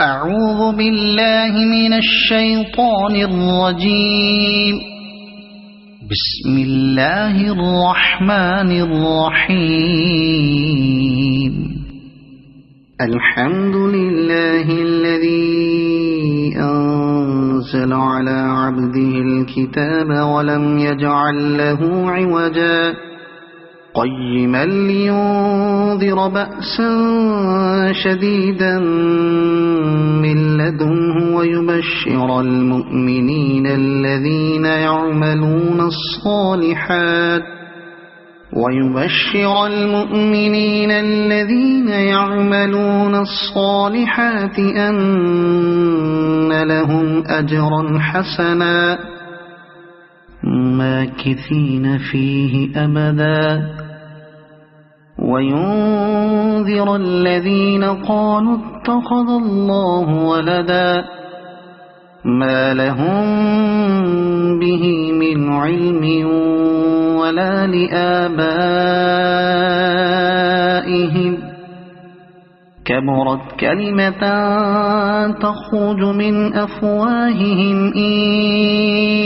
أعوذ بالله من الشيطان الرجيم. بسم الله الرحمن الرحيم. الحمد لله الذي أنزل على عبده الكتاب ولم يجعل له عوجا قيما لينذر بأسا شديدا من لدنه ويبشر المؤمنين الذين يعملون الصالحات أن لهم أجرا حسنا ماكثين فيه أبدا وينذر الذين قالوا اتخذ الله ولدا ما لهم به من علم ولا لآبائهم كبرت كلمة تخرج من أفواههم إن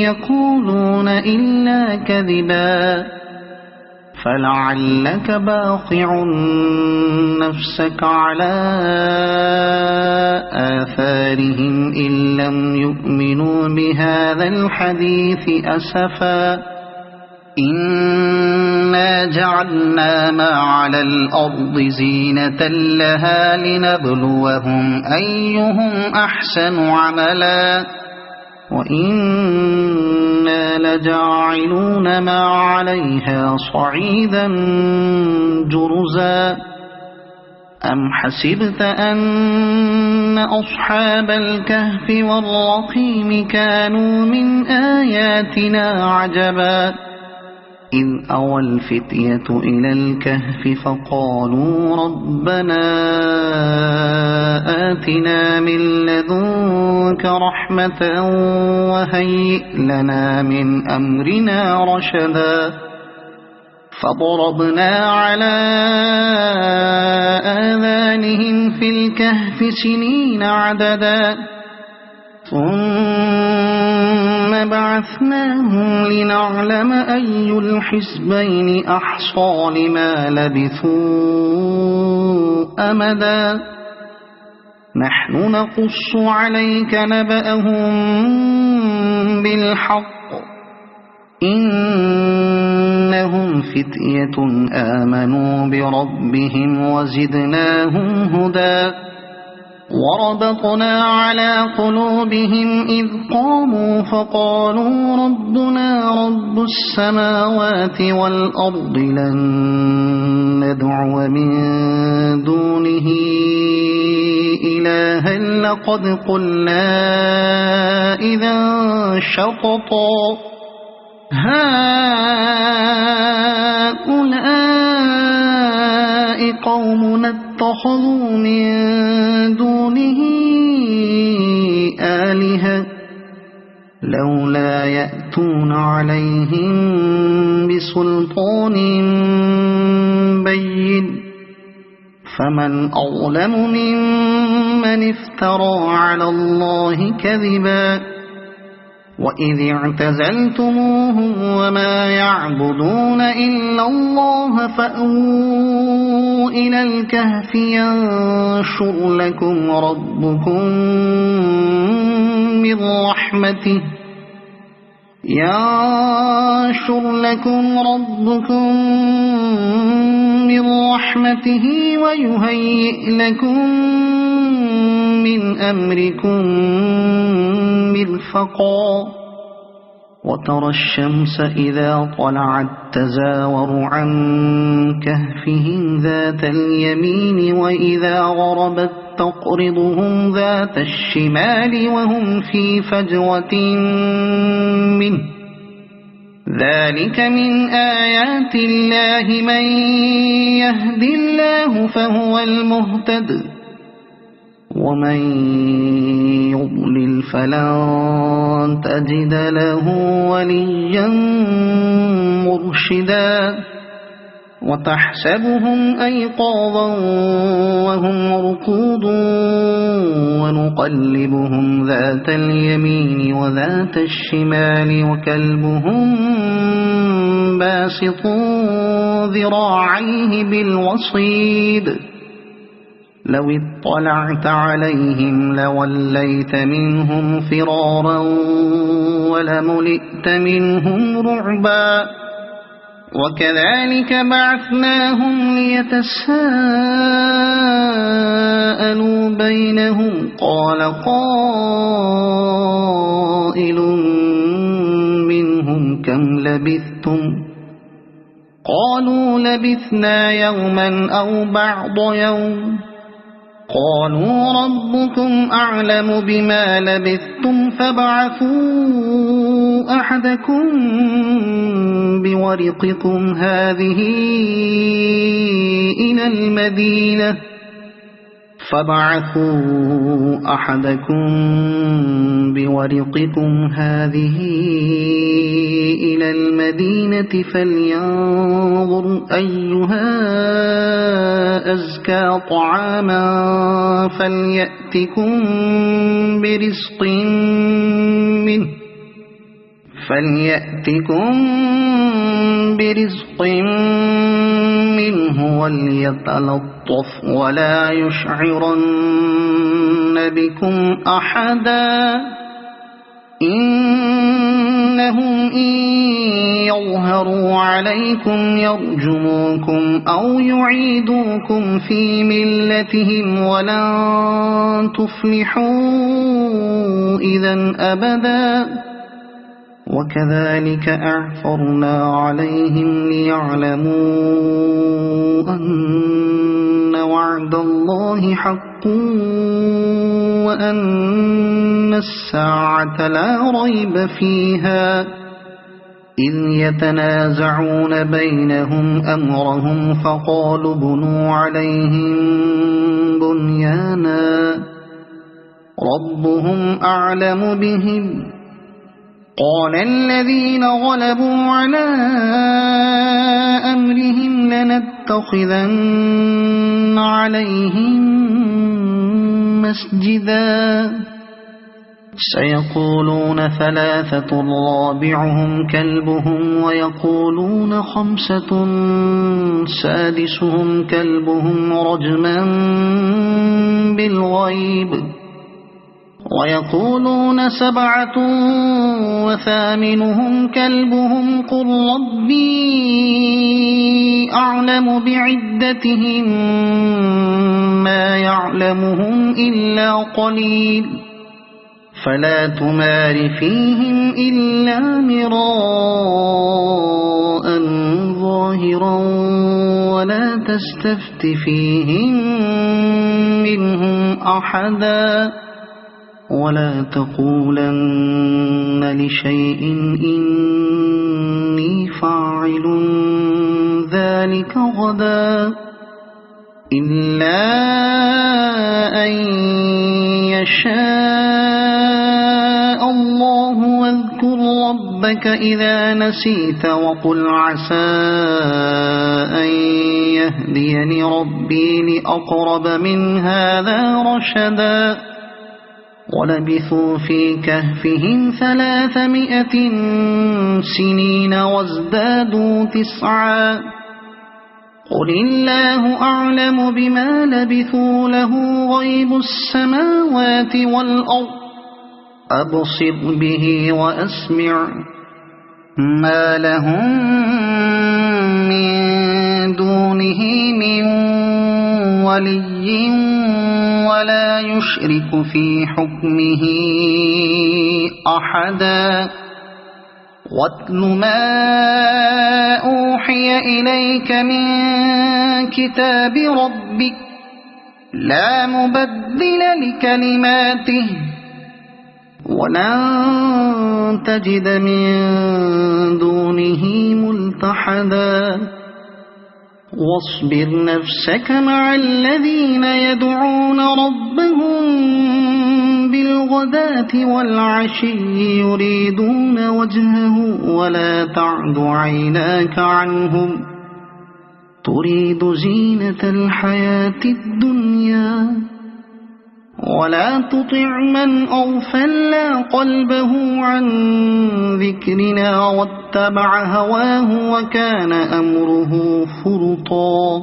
يقولون إلا كذبا فلعلك باخع نفسك على آثارهم إن لم يؤمنوا بهذا الحديث أسفا إنا جعلنا ما على الأرض زينة لها لنبلوهم أيهم أحسن عملا وإنا لجاعلون ما عليها صعيدا جرزا أم حسبت أن أصحاب الكهف والرقيم كانوا من آياتنا عجبا إذ أوى الفتية إلى الكهف فقالوا ربنا آتنا من لدنك رحمة وهيئ لنا من أمرنا رشدا فضربنا على آذانهم في الكهف سنين عددا ثم بعثناهم لنعلم أي الحزبين أحصى لما لبثوا أمدا نحن نقص عليك نبأهم بالحق إنهم فتية آمنوا بربهم وزدناهم هدى وربطنا على قلوبهم إذ قاموا فقالوا ربنا رب السماوات والأرض لن ندعو من دونه إلها لقد قلنا إذا شططا هؤلاء قومنا اتخذوا من دونه آلهة لولا يأتون عليهم بسلطان بين فمن أظلم ممن افترى على الله كذبا وإذ اعتزلتموهم وما يعبدون إلا الله فأووا إلى الكهف ينشر لكم ربكم من رحمته ويهيئ لكم من أمركم مرفقا وترى الشمس إذا طلعت تزاور عن كهفهم ذات اليمين وإذا غربت تقرضهم ذات الشمال وهم في فجوة منه ذلك من آيات الله من يهد الله فهو المهتد ومن يضلل فلن تجد له وليا مرشدا وتحسبهم أيقاظا وهم رقود ونقلبهم ذات اليمين وذات الشمال وكلبهم باسط ذراعيه بالوصيد لو اطلعت عليهم لوليت منهم فرارا ولملئت منهم رعبا وكذلك بعثناهم ليتساءلوا بينهم قال قائل منهم كم لبثتم قالوا لبثنا يوما أو بعض يوم قالوا ربكم أعلم بما لبثتم فابعثوا أحدكم بورقكم هذه إلى المدينة فلينظر أيها أزكى طعاما فليأتكم برزق منه وليتلطف ولا يشعرن بكم أحدا إنهم إن يظهروا عليكم يرجموكم أو يعيدوكم في ملتهم ولن تفلحوا إذا أبدا وكذلك أعثرنا عليهم ليعلموا أن وعد الله حق وأن الساعة لا ريب فيها إذ يتنازعون بينهم أمرهم فقالوا ابنوا عليهم بنيانا ربهم أعلم بهم قال الذين غلبوا على أمرهم لنتخذن عليهم مسجدا سيقولون ثلاثة رابعهم كلبهم ويقولون خمسة سادسهم كلبهم رجما بالغيب ويقولون سبعة وثامنهم كلبهم قل ربي أعلم بعدتهم ما يعلمهم إلا قليل فلا تمار فيهم إلا مراء ظاهرا ولا تستفت فيهم منهم أحدا ولا تقولن لشيء إني فاعل ذلك غدا إلا أن يشاء الله واذكر ربك إذا نسيت وقل عسى أن يهديني ربي لأقرب من هذا رشدا ولبثوا في كهفهم 300 سنين وازدادوا 9 قل الله أعلم بما لبثوا له غيب السماوات والأرض أبصر به وأسمع ما لهم من دونه من ولي ولا يشرك في حكمه أحدا واتل ما أوحي إليك من كتاب ربك لا مبدل لكلماته ولن تجد من دونه ملتحدا واصبر نفسك مع الذين يدعون ربهم بالغداة والعشي يريدون وجهه ولا تعد عيناك عنهم تريد زينة الحياة الدنيا ولا تطع من أغفلنا قلبه عن ذكرنا واتبع هواه وكان أمره فرطا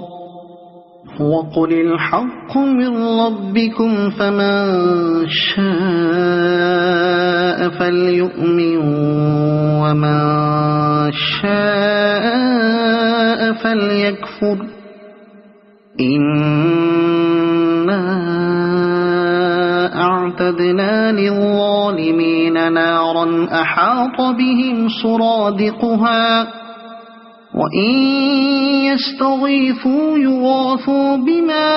وقل الحق من ربكم فمن شاء فليؤمن ومن شاء فليكفر إنا أعتدنا للظالمين نارا أحاط بهم سرادقها وإن يستغيثوا يغاثوا بماء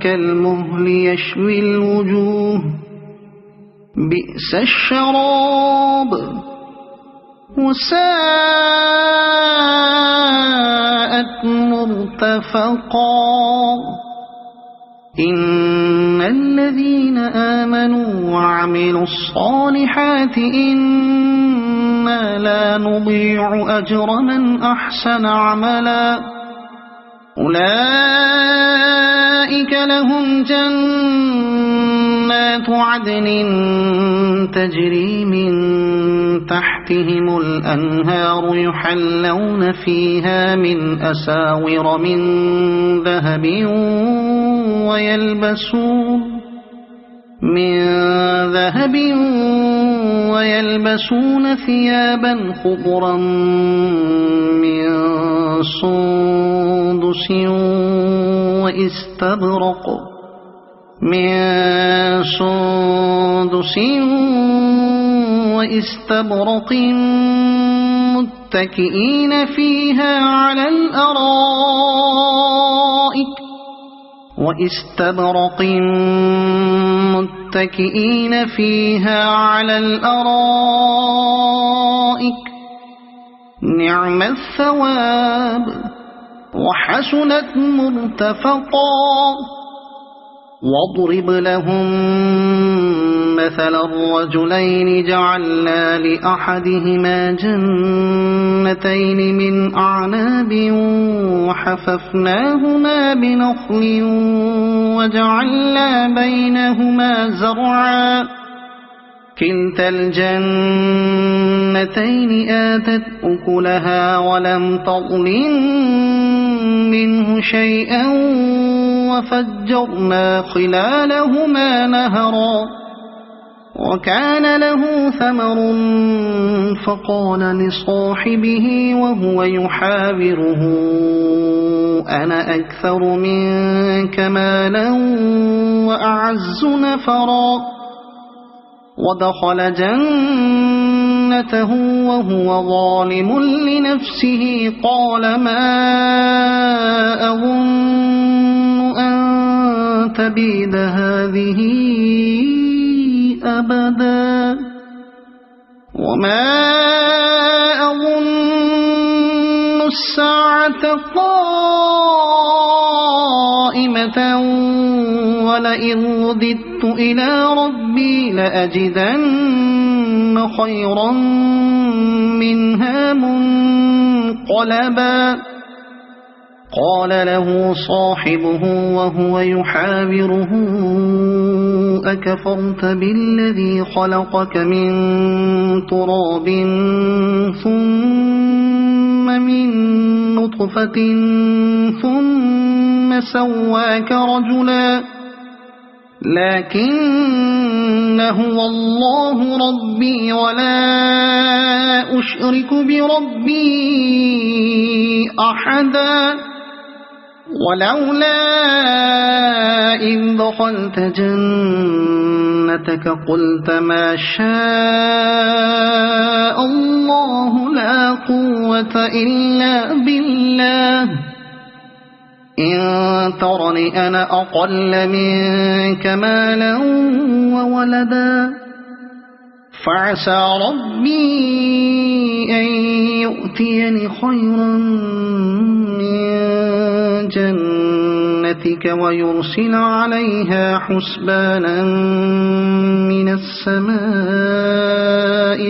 كالمهل يشوي الوجوه بئس الشراب وساءت مرتفقا إن الذين آمنوا وعملوا الصالحات إنا لا نضيع أجر من أحسن عملا أولئك لهم جنات عدن تجري من تحتهم الأنهار يحلون فيها من أساور من ذهب ويلبسون ثيابا خضرا من سندس وإستبرق متكئين فيها على الأرائك نعم الثواب وحسنت مرتفقا واضرب لهم مثل الرجلين جعلنا لأحدهما جنتين من أعناب وحففناهما بنخل وجعلنا بينهما زرعا كلتا الجنتين آتت أكلها ولم تظلم منه شيئا وفجرنا خلالهما نهرا وكان له ثمر فقال لصاحبه وهو يحاوره أنا أكثر منك مالا وأعز نفرا ودخل جنته وهو ظالم لنفسه قال ما أظن أن تبيد هذه أبدا وما أظن الساعة قائمة ولئن رددت إلى ربي لأجدن خيرا منها منقلبا قال له صاحبه وهو يحاوره أكفرت بالذي خلقك من تراب ثم من نطفة ثم سواك رجلا لكن هو الله ربي ولا أشرك بربي أحدا ولولا إذ دخلت جنتك قلت ما شاء الله لا قوة إلا بالله إن ترني أنا أقل منك مالا وولدا فعسى ربي أن يؤتيني خيرا من جنتك ويرسل عليها حسبانا من السماء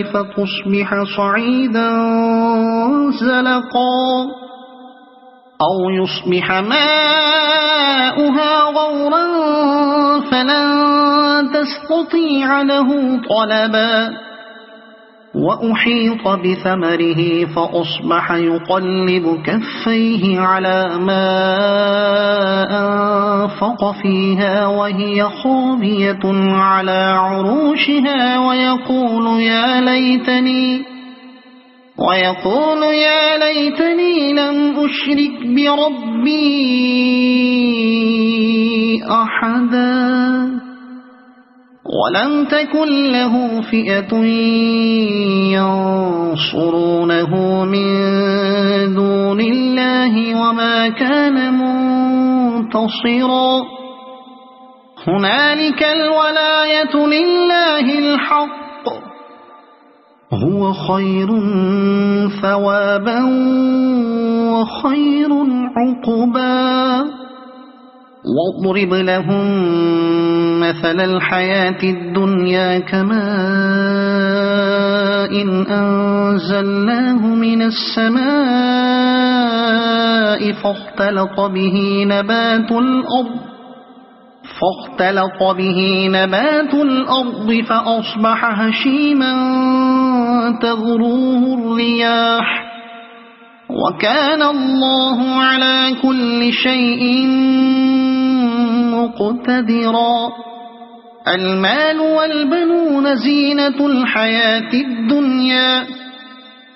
فتصبح صعيدا زلقا أو يصبح ماؤها غورا فلن تستطيع له طلبا وأحيط بثمره فأصبح يقلب كفيه على ما أنفق فيها وهي خاوية على عروشها ويقول يا ليتني لم أشرك بربي أحدا ولم تكن له فئة ينصرونه من دون الله وما كان منتصرا هنالك الولاية لله الحق هو خير ثوابا وخير عقبا واضرب لهم مثل الحياة الدنيا كماء أنزلناه من السماء فاختلط به نبات الأرض فأصبح هشيما تذروه الرياح وكان الله على كل شيء مقتدرا المال والبنون زينة الحياة الدنيا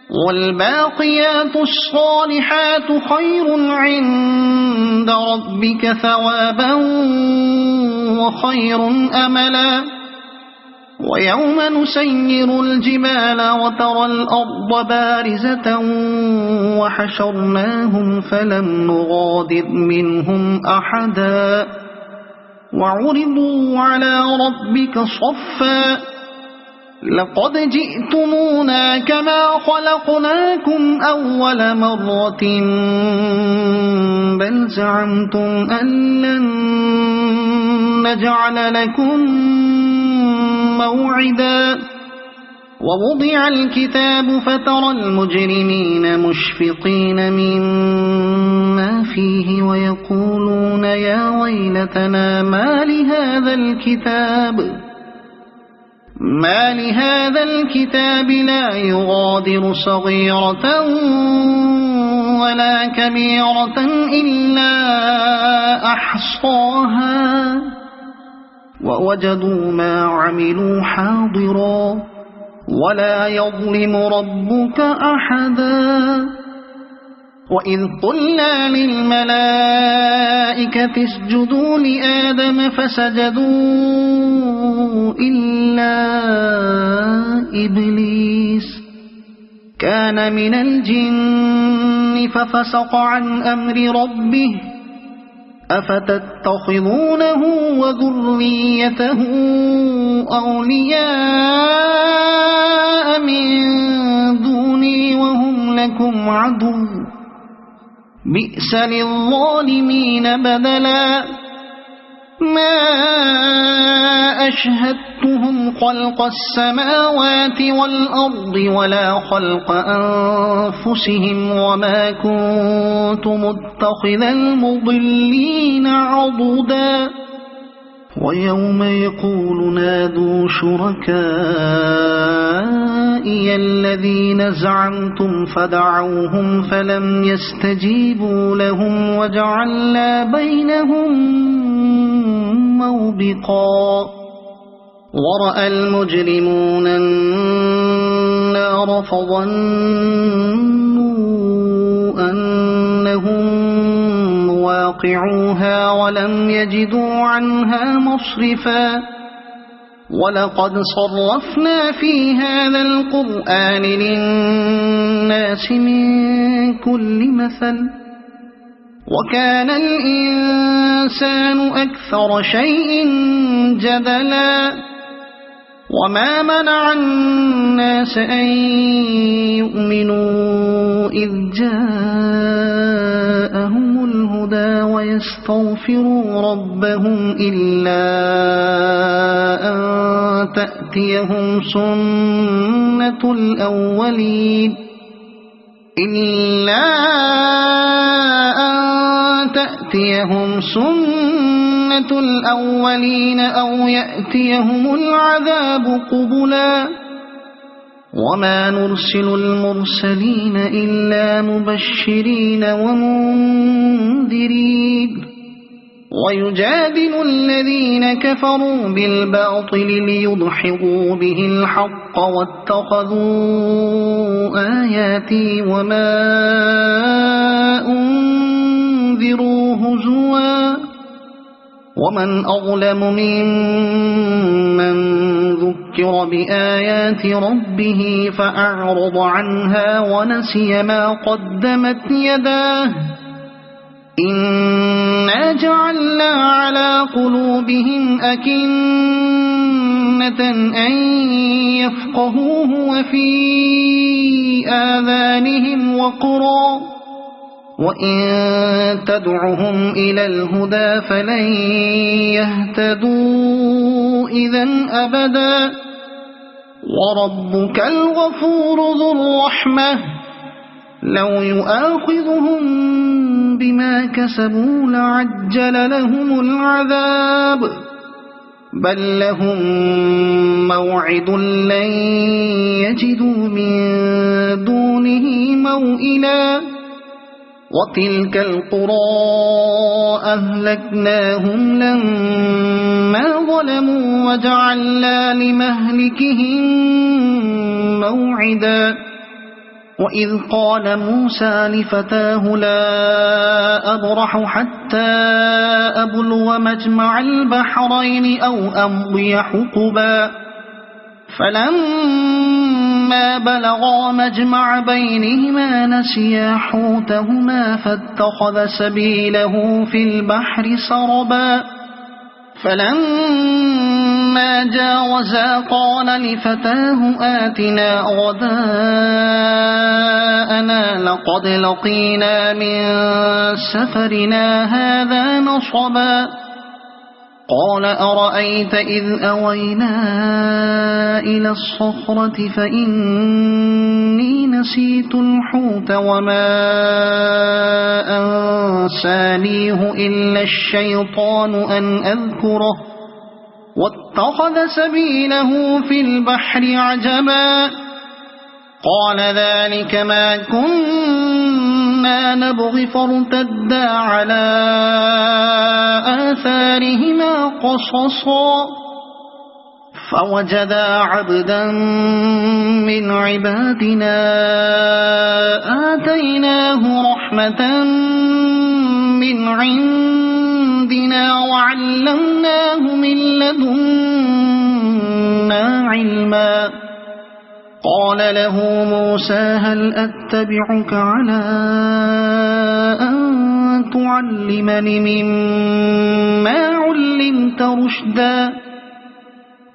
والباقيات الصالحات خير عند ربك ثوابا وخير أملا ويوم نسير الجبال وترى الأرض بارزة وحشرناهم فلم نغادر منهم أحدا وعرضوا على ربك صفا لقد جئتمونا كما خلقناكم أول مرة بل زعمتم أن لن نجعل لكم موعدا ووضع الكتاب فترى المجرمين مشفقين مما فيه ويقولون يا ويلتنا ما لهذا الكتاب لا يغادر صغيرة ولا كبيرة إلا أحصاها ووجدوا ما عملوا حاضرا ولا يظلم ربك أحدا وإذ قلنا للملائكة اسجدوا لآدم فسجدوا إلا إبليس كان من الجن ففسق عن أمر ربه أفتتخذونه وذريته أولياء من دوني وهم لكم عدو بئس للظالمين بدلا ما أشهدتهم خلق السماوات والأرض ولا خلق أنفسهم وما كنت متخذ المضلين عضدا ويوم يقول نادوا شركائي الذين زعمتم فدعوهم فلم يستجيبوا لهم وجعلنا بينهم موبقا ورأى المجرمون النار فظنوا أنهم واقعوها ولم يجدوا عنها مصرفا ولقد صرفنا في هذا القرآن للناس من كل مثل وكان الإنسان أكثر شيء جدلا وما منع الناس أن يؤمنوا إذ جاءهم الهدى ويستغفروا ربهم إلا أن تأتيهم سنة الأولين إلا أن تأتيهم سنة الأولين أو يأتيهم العذاب قبلا وما نرسل المرسلين إلا مبشرين ومنذرين ويجادل الذين كفروا بالباطل ليدحضوا به الحق واتخذوا آياتي وما أنذروا هزوا ومن أظلم ممن ذكر بآيات ربه فأعرض عنها ونسي ما قدمت يداه إنا جعلنا على قلوبهم أكنة أن يفقهوه وفي آذانهم وقرا وإن تدعهم إلى الهدى فلن يهتدوا إذن أبدا وربك الغفور ذو الرحمة لو يؤاخذهم بما كسبوا لعجل لهم العذاب بل لهم موعد لن يجدوا من دونه موئلا وتلك القرى أهلكناهم لما ظلموا وجعلنا لمهلكهم موعدا وإذ قال موسى لفتاه لا أبرح حتى أبلغ مجمع البحرين أو أمضي حقبا فلما بلغا مجمع بينهما نسيا حوتهما فاتخذ سبيله في البحر سربا فلما جاوزا قال لفتاه آتنا غداءنا لقد لقينا من سفرنا هذا نصبا قال أرأيت إذ أوينا إلى الصخرة فإني نسيت الحوت وما أنسانيه إلا الشيطان أن أذكره واتخذ سبيله في البحر عجبا قال ذلك ما كنا نبغي فارتدا على آثارهما قصصا فوجدا عبدا من عبادنا آتيناه رحمة من عندنا وعلمناه من لدنا علما قال له موسى هل أتبعك على أن تعلمني مما علمت رشدا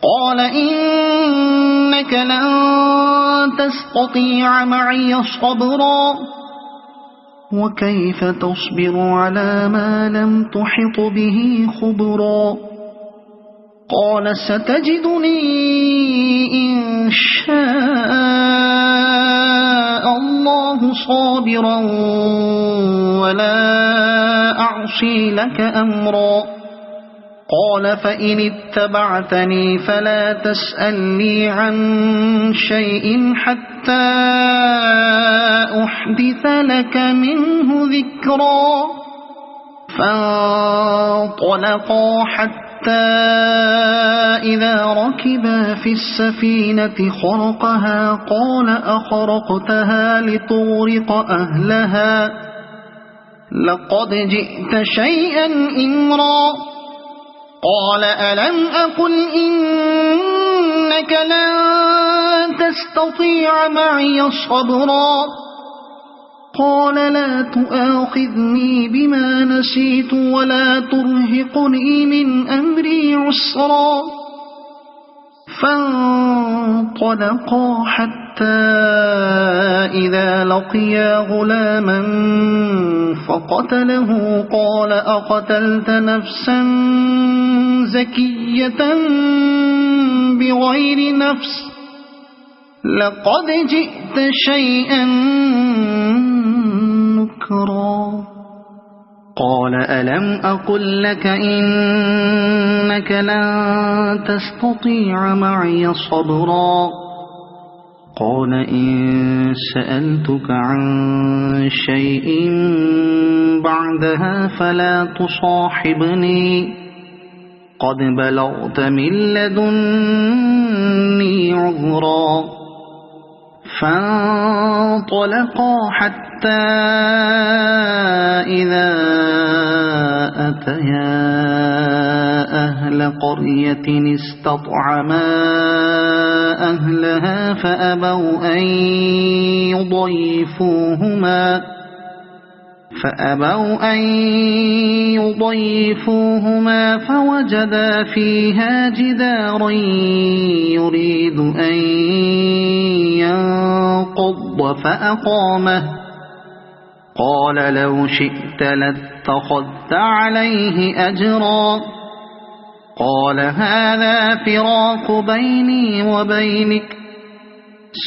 قال إنك لن تستطيع معي صبرا وكيف تصبر على ما لم تحط به خبرا قال ستجدني إن شاء الله صابرا ولا أعصي لك أمرا قال فإن اتبعتني فلا تسألني عن شيء حتى أحدث لك منه ذكرا فانطلقا حتى إذا ركبا في السفينة خرقها قال أخرقتها لتغرق أهلها لقد جئت شيئا إمرا قال ألم أقل إنك لن تستطيع معي صبرا قال لا تؤاخذني بما نسيت ولا ترهقني من أمري عسرا فانطلقا حتى إذا لقيا غلاما فقتله قال أقتلت نفسا زكية بغير نفس لقد جئت شيئا نكرا قال ألم أقل لك إنك لن تستطيع معي صبرا قال إن سألتك عن شيء بعدها فلا تصاحبني قد بلغت من لدني عذرا فانطلقا حتى إذا أتيا أهل قرية استطعما أهلها فأبوا أن يضيفوهما فوجدا فيها جدارا يريد أن ينقض فأقامه قال لو شئت لاتخذت عليه أجرا قال هذا فراق بيني وبينك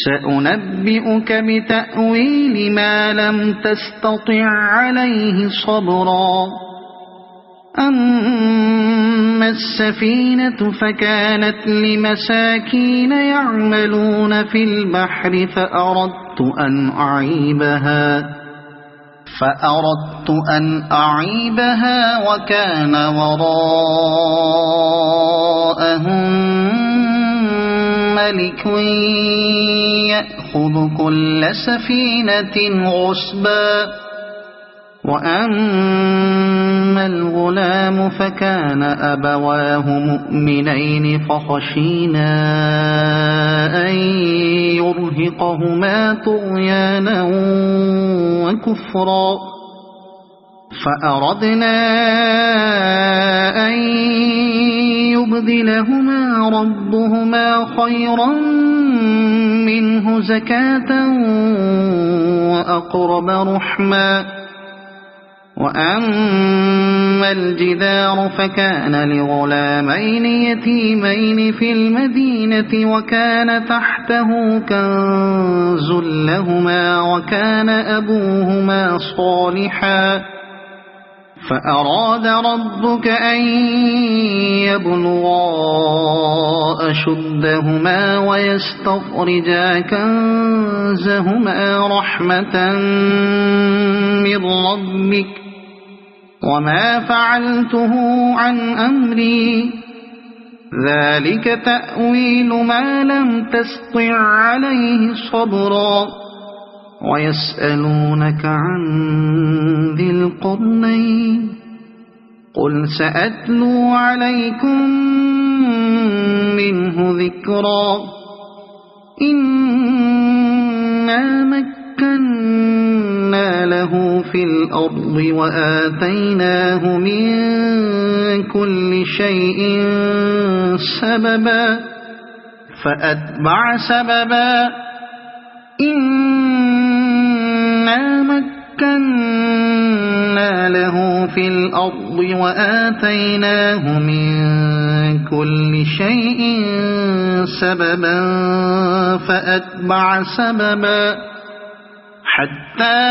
سأنبئك بتأويل ما لم تستطع عليه صبرا أما السفينة فكانت لمساكين يعملون في البحر فأردت أن أعيبها وكان وراءهم ملك يأخذ كل سفينة غصبا وأما الغلام فكان أبواه مؤمنين فخشينا أن يرهقهما طغيانا وكفرا فأردنا أن يبدلهما ربهما خيرا منه زكاة وأقرب رحما وأما الجدار فكان لغلامين يتيمين في المدينة وكان تحته كنز لهما وكان أبوهما صالحا فأراد ربك أن يبلغا أشدهما ويستخرجا كنزهما رحمة من ربك وما فعلته عن أمري ذلك تأويل ما لم تسطع عليه صبرا ويسألونك عن ذي القرنين قل سأتلو عليكم منه ذكرا إنا مكنا له في الأرض وآتيناه من كل شيء سببا فأتبع سببا إنا مكنا له في الأرض وآتيناه من كل شيء سببا فأتبع سببا حتى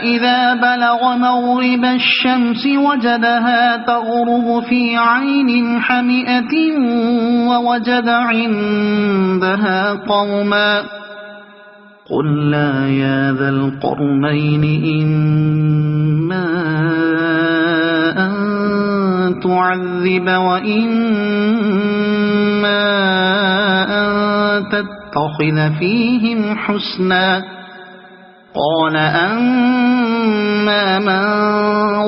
إذا بلغ مغرب الشمس وجدها تغرب في عين حمئة ووجد عندها قوما قلنا يا ذا القرنين إما أن تعذب وإما أن تتخذ فيهم حسنا قال أما من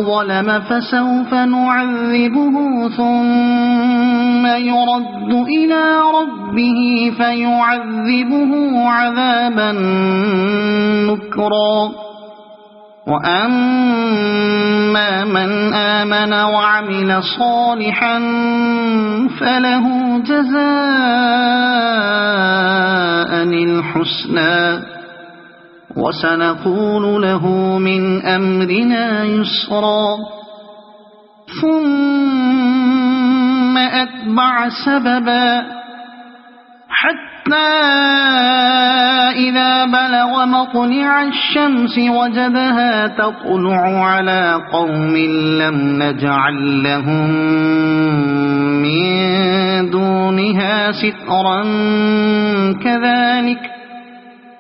ظلم فسوف نعذبه ثم يرد إلى ربه فيعذبه عذابا نكرا وأما من آمن وعمل صالحا فله جزاء الحسنى وسنقول له من أمرنا يسرا ثم أتبع سببا حتى حتى إذا بلغ مطلع الشمس وجدها تطلع على قوم لم نجعل لهم من دونها سترا كذلك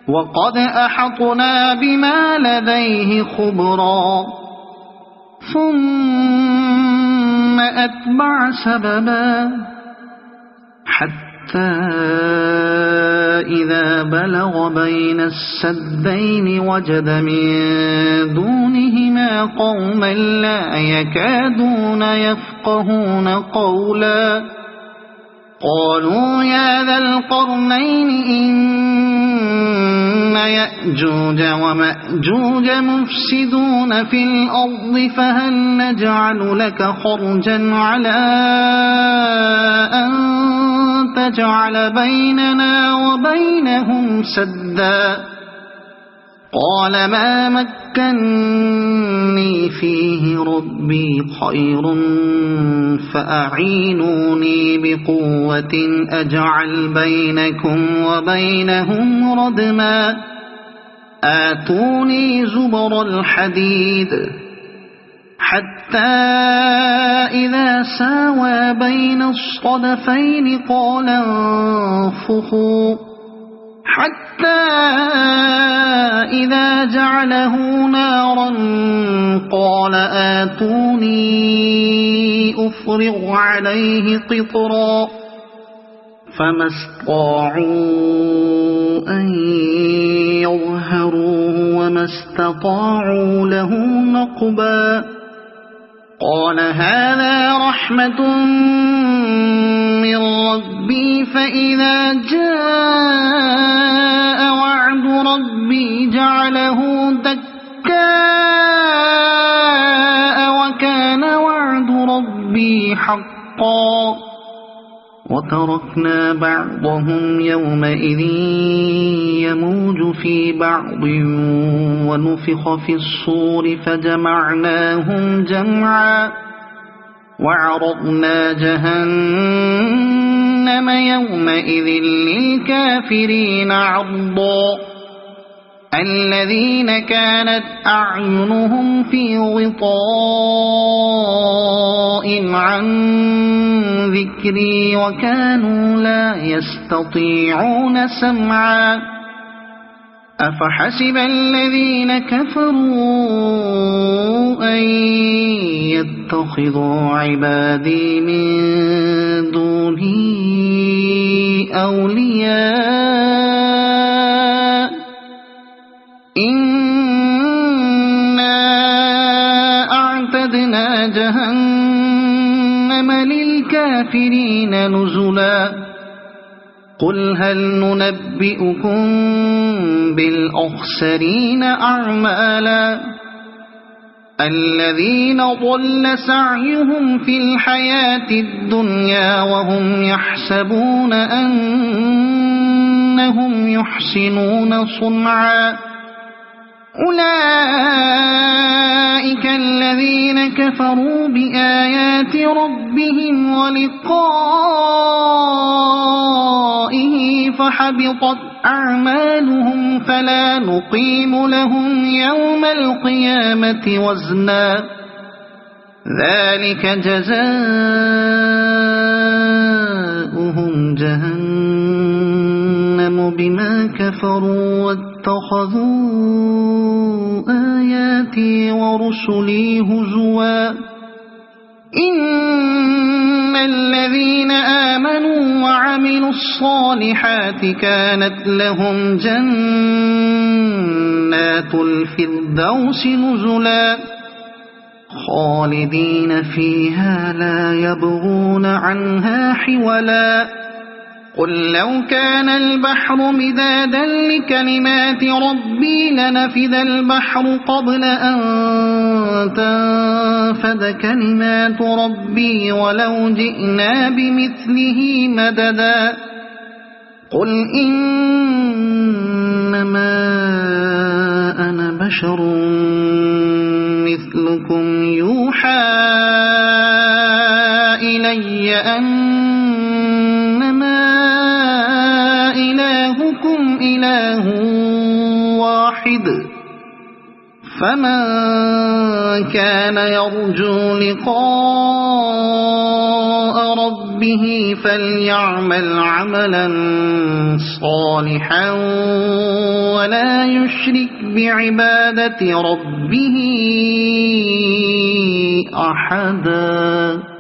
وقد أحطنا بما لديه خبرا ثم أتبع سببا حتى إذا بلغ بين السدين وجد من دونهما قوما لا يكادون يفقهون قولا قالوا يا ذا القرنين إن يأجوج ومأجوج مفسدون في الأرض فهل نجعل لك خرجا على أن تجعل بيننا وبينهم سدا قال ما مكني فيه ربي خير فأعينوني بقوة أجعل بينكم وبينهم ردما آتوني زبر الحديد حتى إذا ساوى بين الصدفين قال انفخوا حتى إذا جعله نارا قال آتوني أفرغ عليه قطرا فما استطاعوا أن يظهروه وما استطاعوا له نقبا قال هذا رحمة من ربي فإذا جاء وعد ربي جعله دكاء وكان وعد ربي حقا وتركنا بعضهم يومئذ يموج في بعض ونفخ في الصور فجمعناهم جمعا وعرضنا جهنم يومئذ للكافرين عرضا الذين كانت أعينهم في غطاء عن ذكري وكانوا لا يستطيعون سمعا أفحسب الذين كفروا أن يتخذوا عبادي من دوني أولياء إنا أعتدنا جهنم للكافرين نزلا قل هل ننبئكم بالأخسرين أعمالا الذين ضل سعيهم في الحياة الدنيا وهم يحسبون أنهم يحسنون صنعا أولئك الذين كفروا بآيات ربهم ولقائه فحبطت أعمالهم فلا نقيم لهم يوم القيامة وزنا ذلك جزاؤهم جهنم بما كفروا واتخذوا آياتي ورسلي هزوا إن الذين آمنوا وعملوا الصالحات كانت لهم جنات الفردوس نزلا خالدين فيها لا يبغون عنها حولا قل لو كان البحر مدادا لكلمات ربي لنفد البحر قبل أن تنفد كلمات ربي ولو جئنا بمثله مددا قل إنما أنا بشر مثلكم يوحى إلي أنما فمن كان يرجو لقاء ربه فليعمل عملا صالحا ولا يشرك بعبادة ربه أحدا.